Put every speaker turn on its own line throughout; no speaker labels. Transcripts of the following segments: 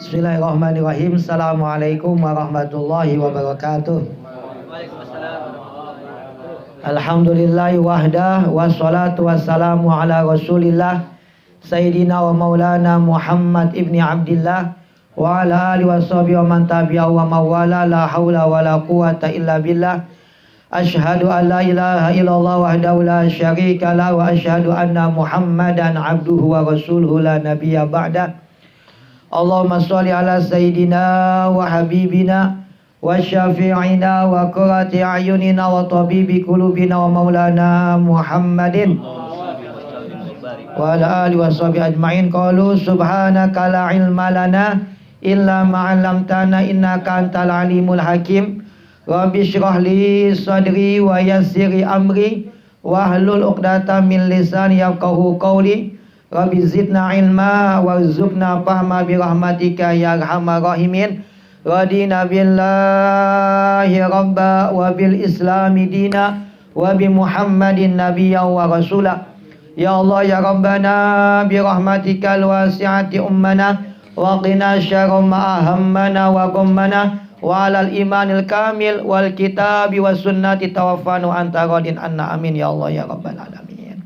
Bismillahirrahmanirrahim. Assalamualaikum warahmatullahi wabarakatuh. Alhamdulillahi wahdah, wassalatu wassalamu ala rasulillah Sayyidina wa maulana Muhammad ibni Abdillah wa ala alihi wa sahbihi wa man tabi'ahu wa mawala. La hawla wa la quwata illa billah. Ashhadu an la ilaha illallah wahdahu la syarika la wa ashhadu anna Muhammadan abduhu wa rasuluhu la nabiyya ba'da. Allahumma sholli ala sayyidina wa habibina wa syafi'ina wa qurrati a'yunina wa tabibi qulubina wa maulana Muhammadin wa ala alihi wa sahbihi ajma'in. Qalu subhanaka la ilma lana illa ma 'allamtana innaka antal alimul hakim. Rabbi shrah li sadri wa yassir li amri wahlul 'uqdatam min lisani yafqahu qawli. Rabbi zidna ilma warzuqna fahma birahmatika ya arhamar rahimin. Radina billahi rabba wa bil islami dina wa bi Muhammadin nabiyya wa rasula. Ya Allah ya Rabbana birahmatikal wasi'ati ummana wa qina syarra ma ahammana wa ghammana wa alal imanil kamil wal kitabi was sunnati tawaffanu anta radin anna amin ya Allah ya Rabbal alamin.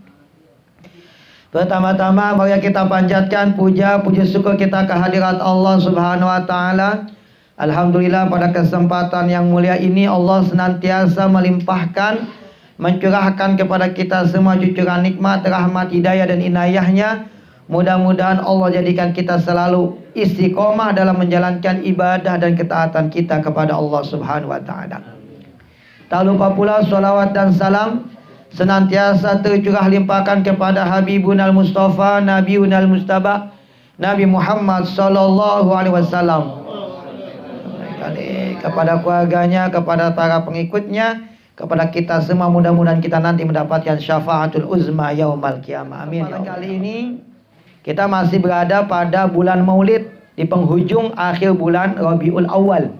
Pertama-tama mari kita panjatkan puja puji syukur kita kehadirat Allah Subhanahu wa taala. Alhamdulillah pada kesempatan yang mulia ini Allah senantiasa melimpahkan, mencurahkan kepada kita semua cucuran nikmat, rahmat, hidayah dan inayahnya. Mudah-mudahan Allah jadikan kita selalu istiqomah dalam menjalankan ibadah dan ketaatan kita kepada Allah Subhanahu wa taala. Tak lupa pula salawat dan salam senantiasa tercurah limpahkan kepada Habibunal Mustafa, Nabiunal Mustaba, Nabi Muhammad sallallahu alaihi wasallam, kepada keluarganya, kepada para pengikutnya, kepada kita semua. Mudah-mudahan kita nanti mendapatkan syafaatul uzma yaumal qiyamah. Amin. Kali ini kita masih berada pada bulan Maulid di penghujung akhir bulan Rabiul Awal.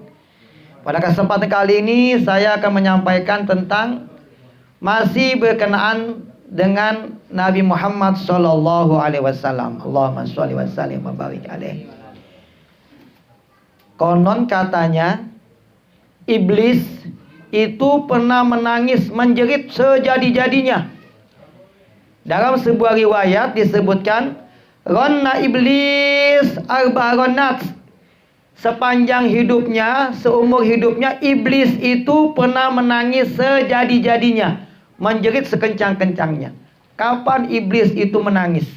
Pada kesempatan kali ini saya akan menyampaikan tentang masih berkenaan dengan Nabi Muhammad sallallahu alaihi wasallam. Allahumma sholli wa sallim wa barik alaihi. Konon katanya iblis itu pernah menangis menjerit sejadi-jadinya. Dalam sebuah riwayat disebutkan Ronna iblis arbaronat. Sepanjang hidupnya, seumur hidupnya, iblis itu pernah menangis sejadi-jadinya, menjerit sekencang-kencangnya. Kapan iblis itu menangis?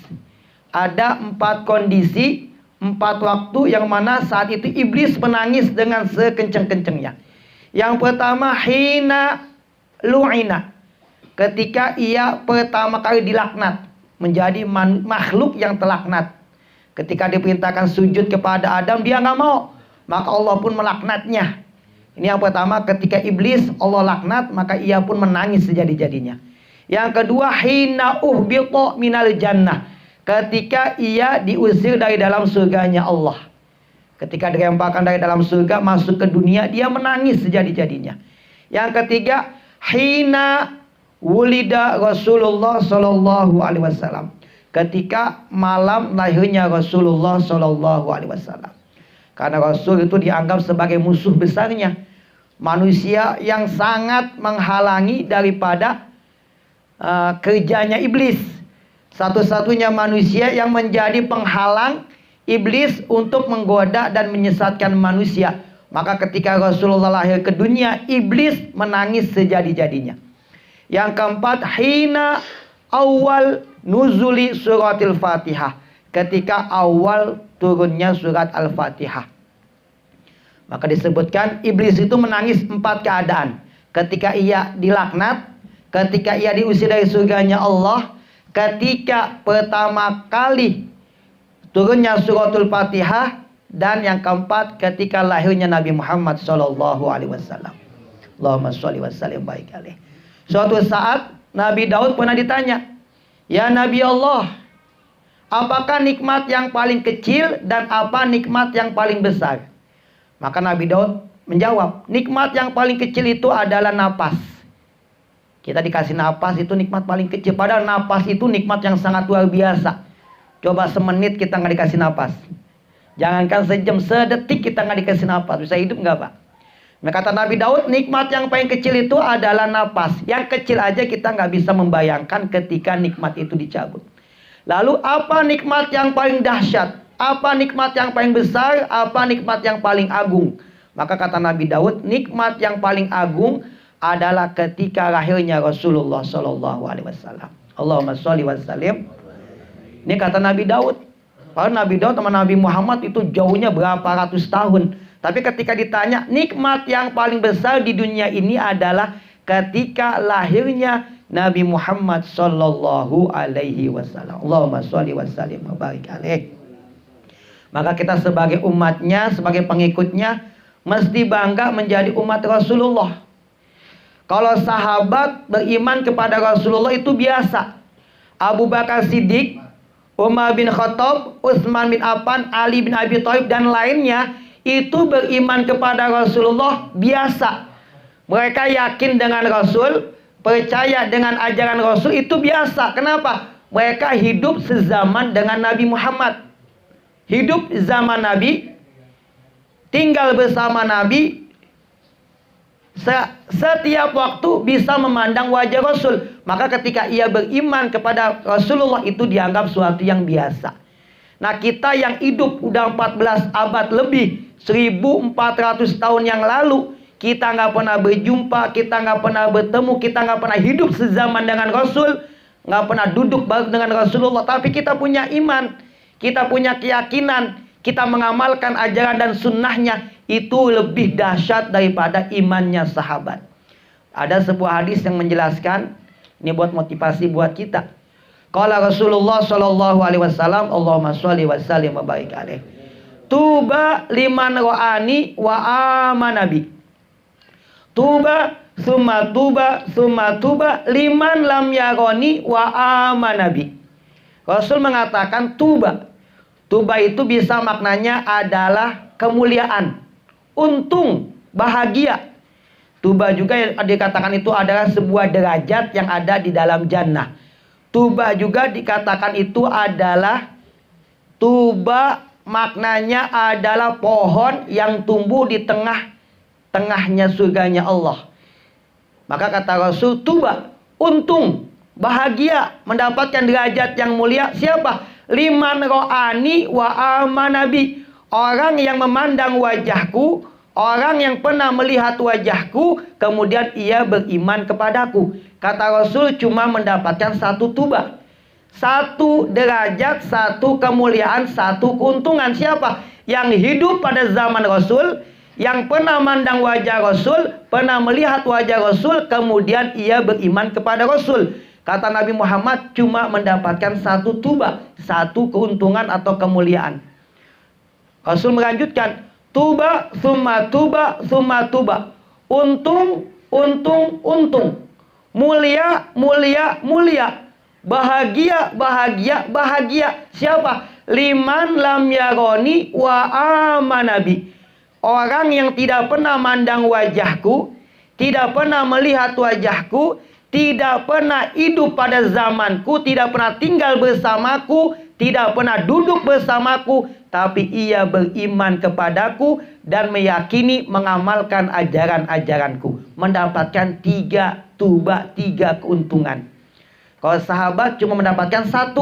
Ada 4 kondisi, 4 waktu yang mana saat itu iblis menangis dengan sekencang-kencangnya. Yang pertama, hina lu'ina, ketika ia pertama kali dilaknat, menjadi makhluk yang terlaknat. Ketika diperintahkan sujud kepada Adam, dia nggak mau, maka Allah pun melaknatnya. Ini yang pertama, ketika iblis Allah laknat, maka ia pun menangis sejadi-jadinya. Yang kedua, hina uhbita minal jannah, ketika ia diusir dari dalam surganya Allah. Ketika diremparkan dari dalam surga masuk ke dunia, dia menangis sejadi-jadinya. Yang ketiga, hina wulida Rasulullah sallallahu alaihi wasallam, ketika malam lahirnya Rasulullah sallallahu alaihi wasallam. Karena Rasul itu dianggap sebagai musuh besarnya, manusia yang sangat menghalangi daripada kerjanya iblis. Satu-satunya manusia yang menjadi penghalang iblis untuk menggoda dan menyesatkan manusia. Maka ketika Rasulullah lahir ke dunia, iblis menangis sejadi-jadinya. Yang keempat, hina awal nuzuli suratil Fatihah, ketika awal turunnya surat Al-Fatihah. Maka disebutkan iblis itu menangis 4 keadaan. Ketika ia dilaknat, ketika ia diusir dari surganya Allah, ketika pertama kali turunnya suratul Fatihah, dan yang keempat ketika lahirnya Nabi Muhammad sallallahu alaihi wasallam. Allahumma sholli wa sallim baik alaihi. Suatu saat Nabi Daud pernah ditanya, "Ya Nabi Allah, apakah nikmat yang paling kecil dan apa nikmat yang paling besar?" Maka Nabi Daud menjawab, nikmat yang paling kecil itu adalah napas. Kita dikasih napas itu nikmat paling kecil. Padahal napas itu nikmat yang sangat luar biasa. Coba semenit kita nggak dikasih napas. Jangankan sejam, sedetik kita nggak dikasih napas, bisa hidup nggak Pak? Nah, kata Nabi Daud, nikmat yang paling kecil itu adalah napas. Yang kecil aja kita nggak bisa membayangkan ketika nikmat itu dicabut. Lalu apa nikmat yang paling dahsyat? Apa nikmat yang paling besar? Apa nikmat yang paling agung? Maka kata Nabi Daud, nikmat yang paling agung adalah ketika lahirnya Rasulullah Shallallahu Alaihi Wasallam. Allahumma sholli wa sallim. Ini kata Nabi Daud. Padahal Nabi Daud sama Nabi Muhammad itu jauhnya berapa ratus tahun. Tapi ketika ditanya, nikmat yang paling besar di dunia ini adalah ketika lahirnya Nabi Muhammad Sallallahu Alaihi Wasallam. Allahumma sholli wa sallim wa barik alaih. Maka kita sebagai umatnya, sebagai pengikutnya, mesti bangga menjadi umat Rasulullah. Kalau sahabat beriman kepada Rasulullah itu biasa. Abu Bakar Siddiq, Umar bin Khattab, Utsman bin Affan, Ali bin Abi Thalib dan lainnya itu beriman kepada Rasulullah biasa. Mereka yakin dengan Rasul, percaya dengan ajaran Rasul itu biasa. Kenapa? Mereka hidup sezaman dengan Nabi Muhammad. Hidup zaman Nabi, tinggal bersama Nabi, setiap waktu bisa memandang wajah Rasul. Maka ketika ia beriman kepada Rasulullah itu dianggap suatu yang biasa. Nah, kita yang hidup udah 14 abad lebih, 1400 tahun yang lalu, kita nggak pernah berjumpa, kita nggak pernah bertemu, kita nggak pernah hidup sezaman dengan Rasul, nggak pernah duduk bareng dengan Rasulullah, tapi kita punya iman, kita punya keyakinan, kita mengamalkan ajaran dan sunnahnya, itu lebih dahsyat daripada imannya sahabat. Ada sebuah hadis yang menjelaskan, ini buat motivasi buat kita. Qala Rasulullah Shallallahu Alaihi Wasallam, Allahumma sholli wa sallim wa barik alaih. Tuba liman ra'ani wa amanabi. Tuba summa tuba liman lam yaroni wa amanabi. Rasul mengatakan tuba. Tuba itu bisa maknanya adalah kemuliaan, untung, bahagia. Tuba juga yang dikatakan itu adalah sebuah derajat yang ada di dalam jannah. Tuba juga dikatakan itu adalah, tuba maknanya adalah pohon yang tumbuh di tengahnya surganya Allah. Maka kata Rasul, tuba, untung, bahagia, mendapatkan derajat yang mulia. Siapa? Liman ro'ani wa amanabi. Orang yang memandang wajahku, orang yang pernah melihat wajahku, kemudian ia beriman kepadaku. Kata Rasul cuma mendapatkan satu tuba, satu derajat, satu kemuliaan, satu keuntungan. Siapa? Yang hidup pada zaman Rasul, yang pernah mandang wajah Rasul, pernah melihat wajah Rasul, kemudian ia beriman kepada Rasul. Kata Nabi Muhammad cuma mendapatkan satu tuba, satu keuntungan atau kemuliaan. Rasul melanjutkan, tuba, summa tuba, summa tuba. Untung, untung, untung. Mulia, mulia, mulia. Bahagia, bahagia, bahagia. Siapa? Liman lam yaroni wa amanabi. Orang yang tidak pernah mandang wajahku, tidak pernah melihat wajahku, tidak pernah hidup pada zamanku, tidak pernah tinggal bersamaku, tidak pernah duduk bersamaku, tapi ia beriman kepadaku dan meyakini mengamalkan ajaran-ajaranku. Mendapatkan 3 tuba, 3 keuntungan. Kalau sahabat cuma mendapatkan 1.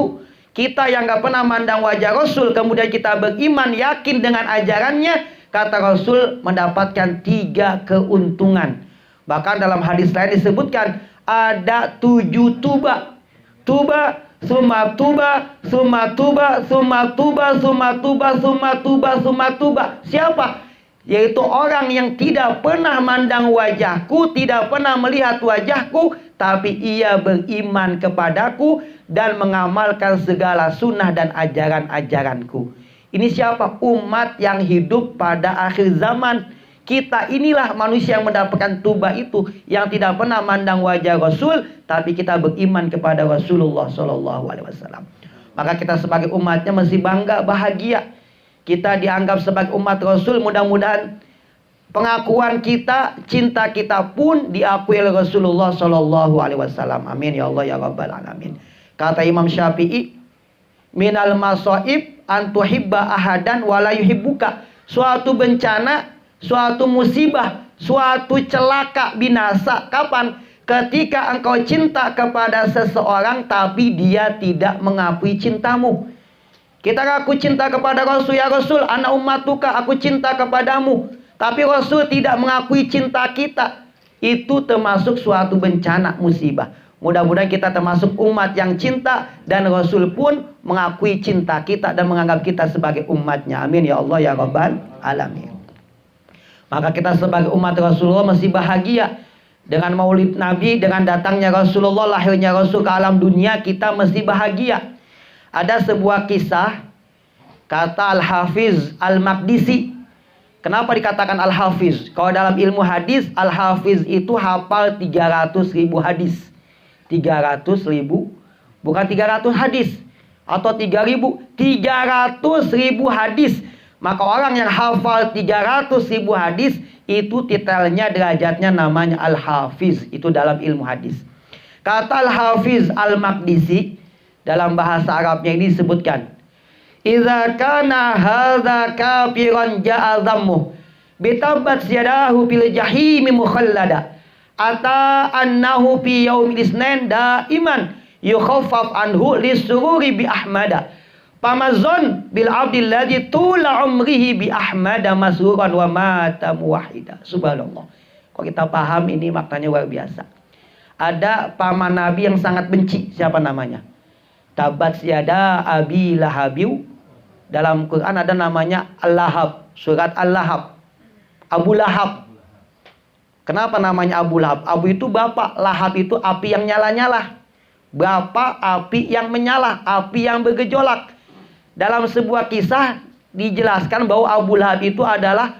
Kita yang gak pernah mandang wajah Rasul, kemudian kita beriman, yakin dengan ajarannya, kata Rasul mendapatkan 3 keuntungan. Bahkan dalam hadis lain disebutkan ada 7 tuba. Tuba, summa tuba, summa tuba, summa tuba, summa tuba, summa tuba, summa tuba. Siapa? Yaitu orang yang tidak pernah mandang wajahku, tidak pernah melihat wajahku, tapi ia beriman kepadaku dan mengamalkan segala sunnah dan ajaran-ajaranku. Ini siapa? Umat yang hidup pada akhir zaman. Kita inilah manusia yang mendapatkan tuba itu, yang tidak pernah mandang wajah Rasul, tapi kita beriman kepada Rasulullah Shallallahu Alaihi Wasallam. Maka kita sebagai umatnya mesti bangga, bahagia. Kita dianggap sebagai umat Rasul. Mudah-mudahan pengakuan kita, cinta kita pun diakui oleh Rasulullah Shallallahu Alaihi Wasallam. Amin ya Allah ya Rabbal Alamin. Kata Imam Syafi'i, minal masaib an tuhibba ahadan wa la yuhibbuka. Suatu bencana, suatu musibah, suatu celaka, binasa. Kapan? Ketika engkau cinta kepada seseorang tapi dia tidak mengakui cintamu. Kita ngaku cinta kepada Rasul, ya Rasul, ana ummatuka, aku cinta kepadamu. Tapi Rasul tidak mengakui cinta kita. Itu termasuk suatu bencana, musibah. Mudah-mudahan kita termasuk umat yang cinta dan Rasul pun mengakui cinta kita dan menganggap kita sebagai umatnya. Amin ya Allah ya Rabbal Alamin. Maka kita sebagai umat Rasulullah mesti bahagia dengan maulid Nabi, dengan datangnya Rasulullah, lahirnya Rasul ke alam dunia, kita mesti bahagia. Ada sebuah kisah, kata Al-Hafiz Al-Maqdisi. Kenapa dikatakan Al-Hafiz? Kalau dalam ilmu hadis, Al-Hafiz itu hafal 300.000 hadis. 300.000, bukan 300 hadis atau 3.000, 300.000 hadis. Maka orang yang hafal 300.000 hadis itu titelnya, derajatnya namanya Al-Hafiz. Itu dalam ilmu hadis. Kata Al-Hafiz Al-Maqdisi, dalam bahasa Arabnya ini disebutkan, idza kana hadza kafiran ja'a dhammu bitabat yadahu fil jahim mukhallada ata annahu fi yaumil isnin daiman yukhaffaf anhu lisururi bi ahmada pamazon bil abdil ladzi tula umrihi bi ahmada masruran wa mata muwahhida. Subhanallah. Kalau kita paham ini maknanya luar biasa. Ada paman Nabi yang sangat benci, siapa namanya? Tabat yada abi lahabiu. Dalam Quran ada namanya Al-Lahab, surat Al-Lahab. Abu Lahab. Kenapa namanya Abu Lahab? Abu itu bapak, Lahab itu api yang nyala-nyala. Bapak api yang menyala, api yang bergejolak. Dalam sebuah kisah dijelaskan bahwa Abu Lahab itu adalah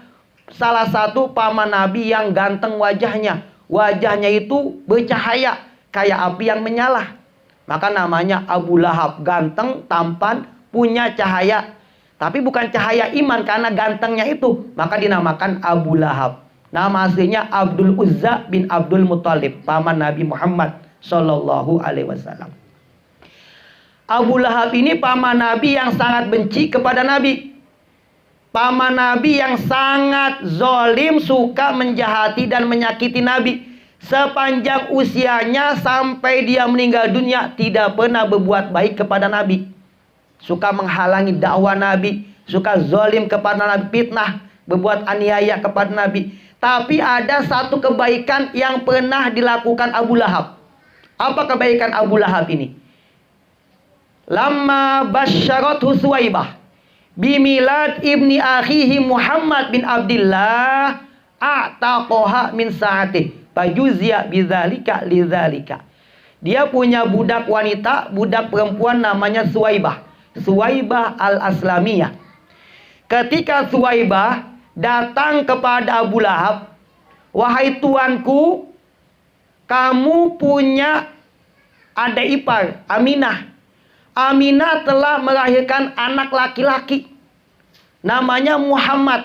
salah satu paman Nabi yang ganteng wajahnya. Wajahnya itu bercahaya kayak api yang menyala. Maka namanya Abu Lahab, ganteng, tampan, punya cahaya. Tapi bukan cahaya iman, karena gantengnya itu maka dinamakan Abu Lahab. Nama aslinya Abdul Uzza bin Abdul Muthalib, paman Nabi Muhammad Sallallahu Alaihi Wasallam. Abu Lahab ini paman Nabi yang sangat benci kepada Nabi. Paman Nabi yang sangat zalim, suka menjahati dan menyakiti Nabi. Sepanjang usianya sampai dia meninggal dunia tidak pernah berbuat baik kepada Nabi. Suka menghalangi dakwah Nabi, suka zalim kepada Nabi, fitnah, berbuat aniaya kepada Nabi. Tapi ada satu kebaikan yang pernah dilakukan Abu Lahab. Apa kebaikan Abu Lahab ini? Lamma basyarathu Suwaibah bimilad ibni akhihi Muhammad bin Abdillah a'taqoha min sa'atih fajuzia bidzalika lidzalika. Dia punya budak wanita, budak perempuan namanya Suwaibah. Suwaibah al-Aslamiyah. Ketika Suwaibah datang kepada Abu Lahab, wahai tuanku, kamu punya adik ipar, Aminah. Aminah telah melahirkan anak laki-laki, namanya Muhammad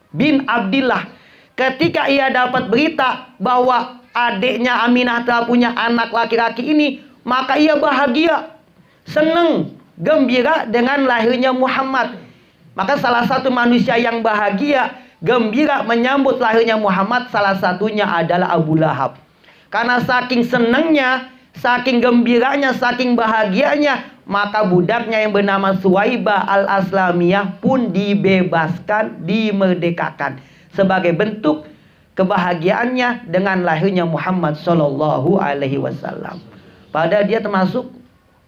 bin Abdillah. Ketika ia dapat berita bahwa adiknya Aminah telah punya anak laki-laki ini, maka ia bahagia, senang, gembira dengan lahirnya Muhammad. Maka salah satu manusia yang bahagia, gembira menyambut lahirnya Muhammad, salah satunya adalah Abu Lahab. Karena saking senangnya, saking gembiranya, saking bahagianya, maka budaknya yang bernama Suwaibah al-Aslamiyah pun dibebaskan, dimerdekakan sebagai bentuk kebahagiaannya dengan lahirnya Muhammad Sallallahu Alaihi Wasallam. Padahal dia termasuk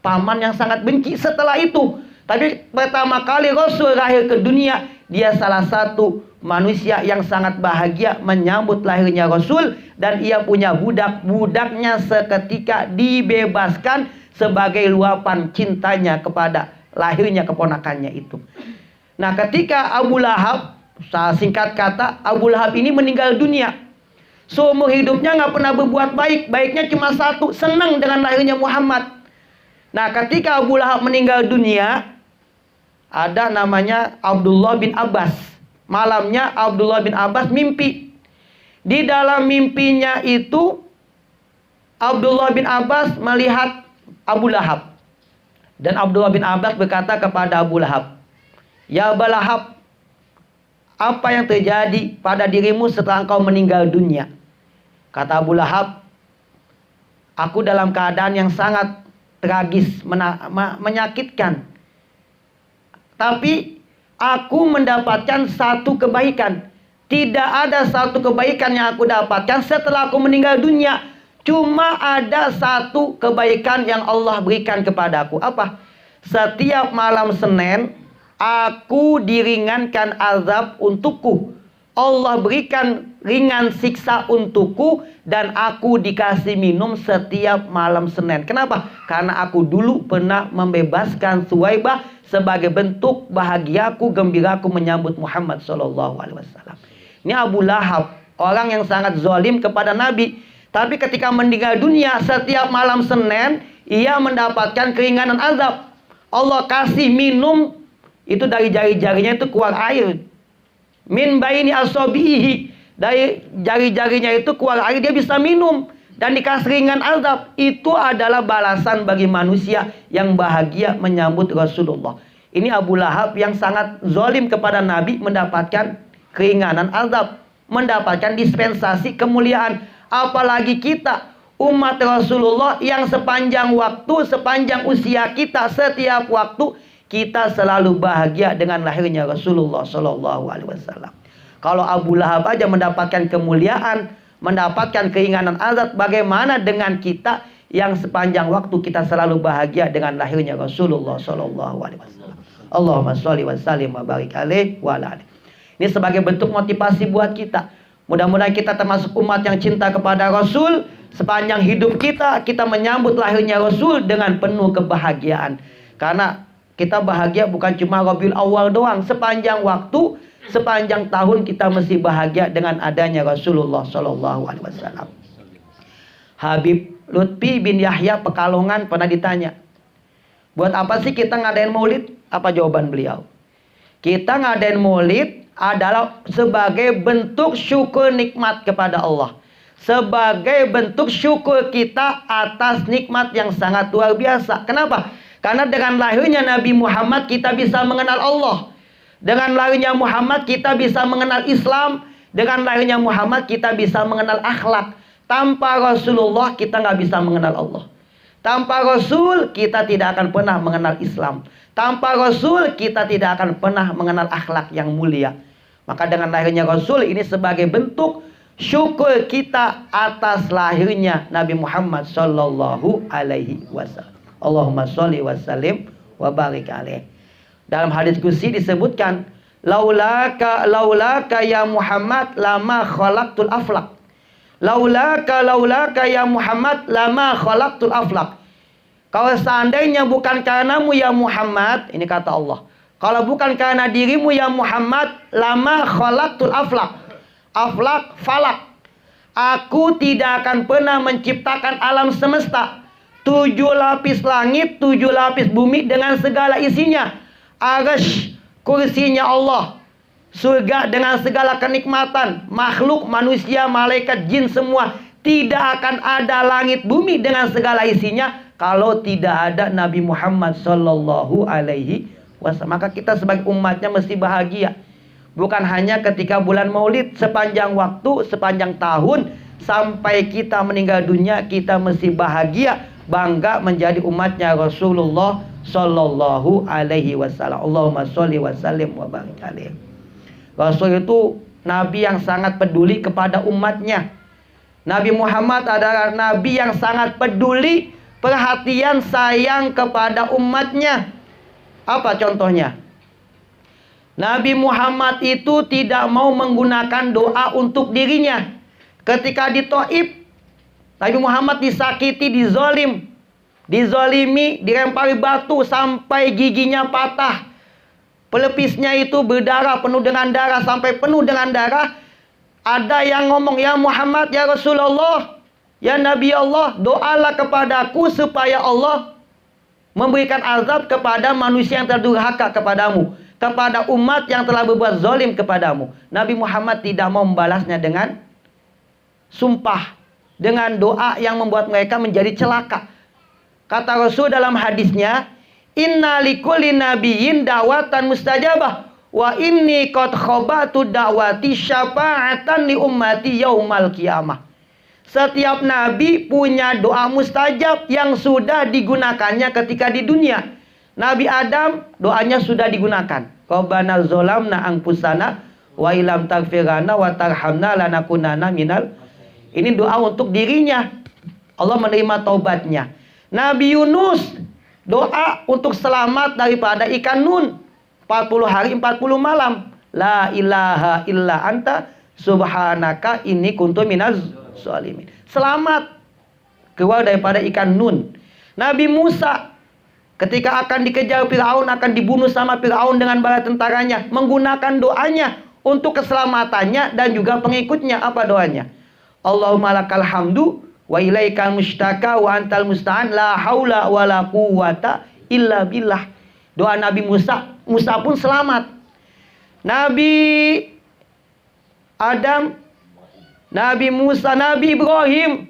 paman yang sangat benci setelah itu. Tapi pertama kali Rasul lahir ke dunia, dia salah satu manusia yang sangat bahagia menyambut lahirnya Rasul. Dan ia punya budak, budaknya seketika dibebaskan sebagai luapan cintanya kepada lahirnya keponakannya itu. Nah, ketika Abu Lahab, singkat kata, Abu Lahab ini meninggal dunia. Seumur hidupnya nggak pernah berbuat baik, baiknya cuma satu, senang dengan lahirnya Muhammad. Nah, ketika Abu Lahab meninggal dunia, ada namanya Abdullah bin Abbas. Malamnya Abdullah bin Abbas mimpi. Di dalam mimpinya itu Abdullah bin Abbas melihat Abu Lahab. Dan Abdullah bin Abbas berkata kepada Abu Lahab, Ya Abu Lahab, apa yang terjadi pada dirimu setelah engkau meninggal dunia? Kata Abu Lahab, aku dalam keadaan yang sangat tragis, menyakitkan. Tapi aku mendapatkan satu kebaikan. Tidak ada satu kebaikan yang aku dapatkan setelah aku meninggal dunia. Cuma ada satu kebaikan yang Allah berikan kepadaku. Apa? Setiap malam Senin, aku diringankan azab untukku. Allah berikan ringan siksa untukku dan aku dikasih minum setiap malam Senin. Kenapa? Karena aku dulu pernah membebaskan Suwaibah sebagai bentuk bahagiaku, gembiraku menyambut Muhammad SAW. Ini Abu Lahab, orang yang sangat zalim kepada Nabi. Tapi ketika meninggal dunia, setiap malam Senin ia mendapatkan keringanan azab. Allah kasih minum, itu dari jari-jarinya itu keluar air. Min baini asabihi, dari jari-jarinya itu keluar air, dia bisa minum dan dikasih ringan azab. Itu adalah balasan bagi manusia yang bahagia menyambut Rasulullah. Ini Abu Lahab yang sangat zalim kepada Nabi mendapatkan keringanan azab, mendapatkan dispensasi kemuliaan. Apalagi kita umat Rasulullah yang sepanjang waktu, sepanjang usia kita, setiap waktu kita selalu bahagia dengan lahirnya Rasulullah SAW. Kalau Abu Lahab aja mendapatkan kemuliaan, mendapatkan keringanan azab, bagaimana dengan kita yang sepanjang waktu kita selalu bahagia dengan lahirnya Rasulullah SAW. Allahumma sholli wa sallim wa barik alaihi wa ala alihi. Ini sebagai bentuk motivasi buat kita. Mudah-mudahan kita termasuk umat yang cinta kepada Rasul. Sepanjang hidup kita, kita menyambut lahirnya Rasul dengan penuh kebahagiaan. Karena kita bahagia bukan cuma Rabiul Awal doang. Sepanjang waktu, sepanjang tahun kita mesti bahagia dengan adanya Rasulullah SAW. Habib Lutfi bin Yahya Pekalongan pernah ditanya, buat apa sih kita ngadain maulid? Apa jawaban beliau? Kita ngadain maulid adalah sebagai bentuk syukur nikmat kepada Allah. Sebagai bentuk syukur kita atas nikmat yang sangat luar biasa. Kenapa? Karena dengan lahirnya Nabi Muhammad kita bisa mengenal Allah. Dengan lahirnya Muhammad kita bisa mengenal Islam. Dengan lahirnya Muhammad kita bisa mengenal akhlak. Tanpa Rasulullah kita nggak bisa mengenal Allah. Tanpa Rasul kita tidak akan pernah mengenal Islam. Tanpa Rasul kita tidak akan pernah mengenal akhlak yang mulia. Maka dengan lahirnya Rasul ini sebagai bentuk syukur kita atas lahirnya Nabi Muhammad Sallallahu Alaihi Wasallam. Allahumma sholli wa sallim wa barik alaih. Dalam hadis qudsi disebutkan, laulaka ya Muhammad lama khalaqtul aflaq. Laulaka ya Muhammad lama khalaqtul aflaq. Kalau seandainya bukan karenamu ya Muhammad, ini kata Allah, kalau bukan karena dirimu ya Muhammad, lama khalaqtul aflaq. Aflaq, falak. Aku tidak akan pernah menciptakan alam semesta. 7 lapis langit, 7 lapis bumi dengan segala isinya. Arsy, kursinya Allah. Surga dengan segala kenikmatan. Makhluk, manusia, malaikat, jin semua. Tidak akan ada langit bumi dengan segala isinya kalau tidak ada Nabi Muhammad Sallallahu Alaihi Wasallam. Maka kita sebagai umatnya mesti bahagia. Bukan hanya ketika bulan Maulid, sepanjang waktu, sepanjang tahun, sampai kita meninggal dunia, kita mesti bahagia, bangga menjadi umatnya Rasulullah Sallallahu Alaihi Wasallam. Allahumma sholli wa sallim wa barik alaihi. Rasul itu nabi yang sangat peduli kepada umatnya. Nabi Muhammad adalah nabi yang sangat peduli, perhatian, sayang kepada umatnya. Apa contohnya? Nabi Muhammad itu tidak mau menggunakan doa untuk dirinya. Ketika di Taif, Nabi Muhammad disakiti, dizolimi, dilempari batu sampai giginya patah. Pelepisnya itu berdarah, penuh dengan darah, sampai penuh dengan darah. Ada yang ngomong, ya Muhammad, ya Rasulullah, ya Nabi Allah, doalah kepadaku supaya Allah memberikan azab kepada manusia yang terdurhaka kepadamu, kepada umat yang telah berbuat zalim kepadamu. Nabi Muhammad tidak mau membalasnya dengan sumpah, dengan doa yang membuat mereka menjadi celaka. Kata Rasul dalam hadisnya, Inna likulli nabiyyin da'watan mustajabah. Wa inni qad khabatu da'wati syafa'atan li ummati yaumal qiyamah. Setiap nabi punya doa mustajab yang sudah digunakannya ketika di dunia. Nabi Adam doanya sudah digunakan. Rabbana zolamna anfusana wa ilam taghfirana wa tarhamna lanakunanna minal. Ini doa untuk dirinya. Allah menerima taubatnya. Nabi Yunus doa untuk selamat daripada ikan nun. 40 hari 40 malam. La ilaha illa anta subhanaka inni kuntu minaz zalimin. Selamat keluar daripada ikan nun. Nabi Musa ketika akan dikejar Firaun, akan dibunuh sama Firaun dengan bala tentaranya, menggunakan doanya untuk keselamatannya dan juga pengikutnya. Apa doanya? Allahumma lakal hamdu wa ilaikal mustaka wa antal musta'an la haula wa la quwwata illa billah. Doa Nabi Musa, Musa pun selamat. Nabi Adam, Nabi Musa, Nabi Ibrahim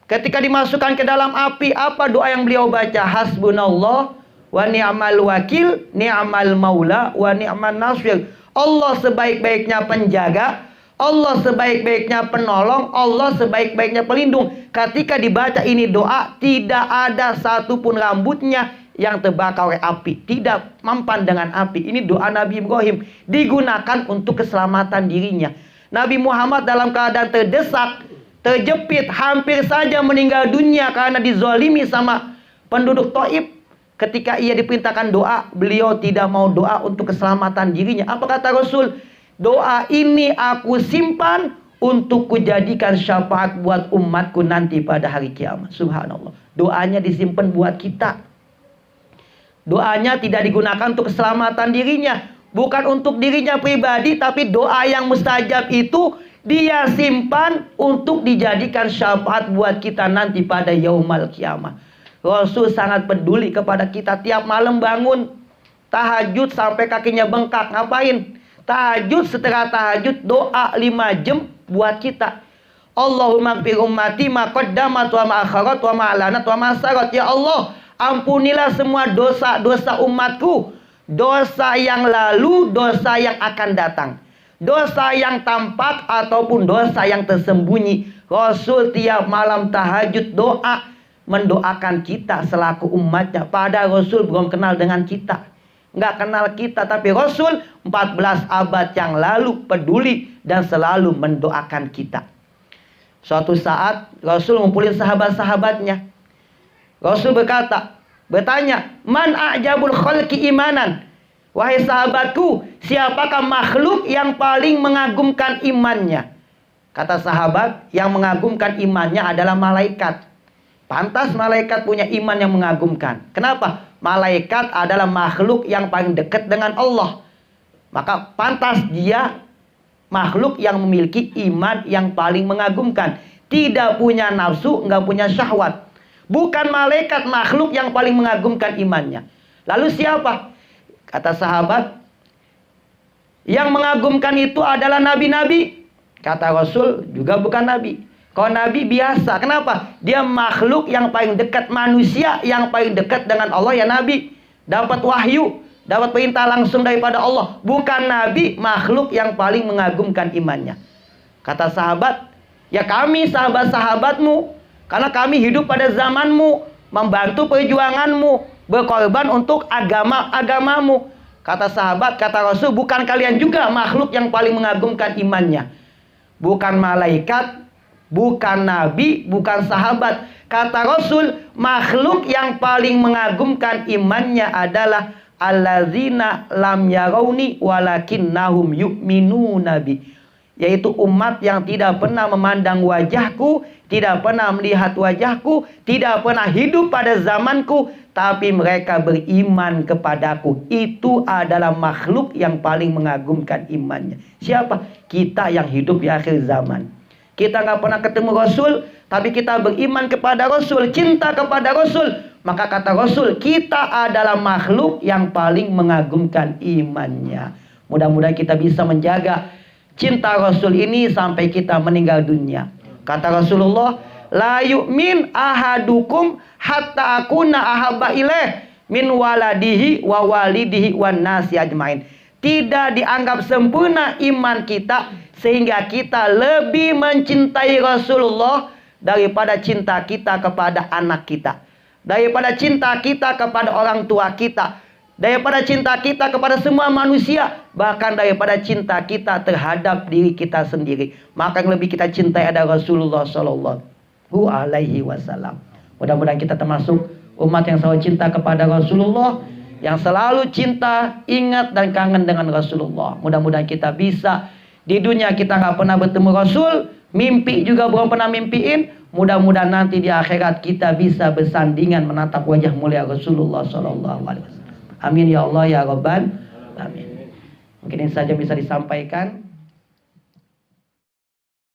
ketika dimasukkan ke dalam api, apa doa yang beliau baca? Hasbunallah wa ni'mal wakil, ni'mal maula wa ni'man nasir. Allah sebaik-baiknya penjaga, Allah sebaik-baiknya penolong, Allah sebaik-baiknya pelindung. Ketika dibaca ini doa, tidak ada satupun rambutnya yang terbakar oleh api, tidak mempan dengan api. Ini doa Nabi Ibrahim, digunakan untuk keselamatan dirinya. Nabi Muhammad dalam keadaan terdesak, terjepit, hampir saja meninggal dunia karena dizalimi sama penduduk Taif. Ketika ia diperintahkan doa, beliau tidak mau doa untuk keselamatan dirinya. Apa kata Rasul? Doa ini aku simpan untuk kujadikan syafaat buat umatku nanti pada hari kiamat. Subhanallah. Doanya disimpan buat kita. Doanya tidak digunakan untuk keselamatan dirinya, bukan untuk dirinya pribadi, tapi doa yang mustajab itu dia simpan untuk dijadikan syafaat buat kita nanti pada yaumal qiyamah. Rasul sangat peduli kepada kita. Tiap malam bangun tahajud sampai kakinya bengkak. Ngapain? Tahajud, setelah tahajud doa 5 jam buat kita. Allahumma ighfir ummati ma qaddamat wa ma akharat wa ma alanat wa ma asarat. Ya Allah, ampunilah semua dosa-dosa umatku. Dosa yang lalu, dosa yang akan datang. Dosa yang tampak ataupun dosa yang tersembunyi. Rasul tiap malam tahajud doa, mendoakan kita selaku umatnya. Padahal Rasul belum kenal dengan kita, nggak kenal kita, tapi Rasul 14 abad yang lalu peduli dan selalu mendoakan kita. Suatu saat Rasul ngumpulin sahabat-sahabatnya. Rasul bertanya, man a'jabul khalqi imanan? Wahai sahabatku, siapakah makhluk yang paling mengagumkan imannya? Kata sahabat, yang mengagumkan imannya adalah malaikat. Pantas malaikat punya iman yang mengagumkan. Kenapa? Malaikat adalah makhluk yang paling dekat dengan Allah. Maka pantas dia makhluk yang memiliki iman yang paling mengagumkan. Tidak punya nafsu, nggak punya syahwat. Bukan malaikat makhluk yang paling mengagumkan imannya. Lalu siapa? Kata sahabat, yang mengagumkan itu adalah nabi-nabi. Kata Rasul, juga bukan nabi. Kalau nabi biasa. Kenapa? Dia makhluk yang paling dekat, manusia yang paling dekat dengan Allah ya nabi. Dapat wahyu, dapat perintah langsung daripada Allah. Bukan nabi, makhluk yang paling mengagumkan imannya. Kata sahabat, ya kami sahabat-sahabatmu, karena kami hidup pada zamanmu, membantu perjuanganmu, berkorban untuk agamamu. Kata sahabat, kata Rasul, bukan kalian juga makhluk yang paling mengagumkan imannya. Bukan malaikat, bukan nabi, bukan sahabat. Kata Rasul, makhluk yang paling mengagumkan imannya adalah allazina lam yarawni walakinnahum yu'minuna bi. Yaitu umat yang tidak pernah memandang wajahku, tidak pernah melihat wajahku, tidak pernah hidup pada zamanku, tapi mereka beriman kepadaku. Itu adalah makhluk yang paling mengagumkan imannya. Siapa? Kita yang hidup di akhir zaman. Kita nggak pernah ketemu Rasul, tapi kita beriman kepada Rasul, cinta kepada Rasul. Maka kata Rasul, kita adalah makhluk yang paling mengagumkan imannya. Mudah-mudahan kita bisa menjaga cinta Rasul ini sampai kita meninggal dunia. Kata Rasulullah, la yu'min ahadukum hatta akuna ahabba ilaih min waladihi wa walidihi wan nasi ajmain. Tidak dianggap sempurna iman kita sehingga kita lebih mencintai Rasulullah daripada cinta kita kepada anak kita, daripada cinta kita kepada orang tua kita, daripada cinta kita kepada semua manusia, bahkan daripada cinta kita terhadap diri kita sendiri. Maka yang lebih kita cintai adalah Rasulullah Sallallahu Alaihi Wasallam. Mudah-mudahan kita termasuk umat yang selalu cinta kepada Rasulullah, yang selalu cinta, ingat dan kangen dengan Rasulullah. Mudah-mudahan kita bisa. Di dunia kita nggak pernah bertemu Rasul, mimpi juga belum pernah mimpiin. Mudah-mudahan nanti di akhirat kita bisa bersandingan menatap wajah mulia Rasulullah Sallallahu Alaihi Wasallam. Amin ya Allah ya Rabbal Amin. Mungkin ini saja bisa disampaikan.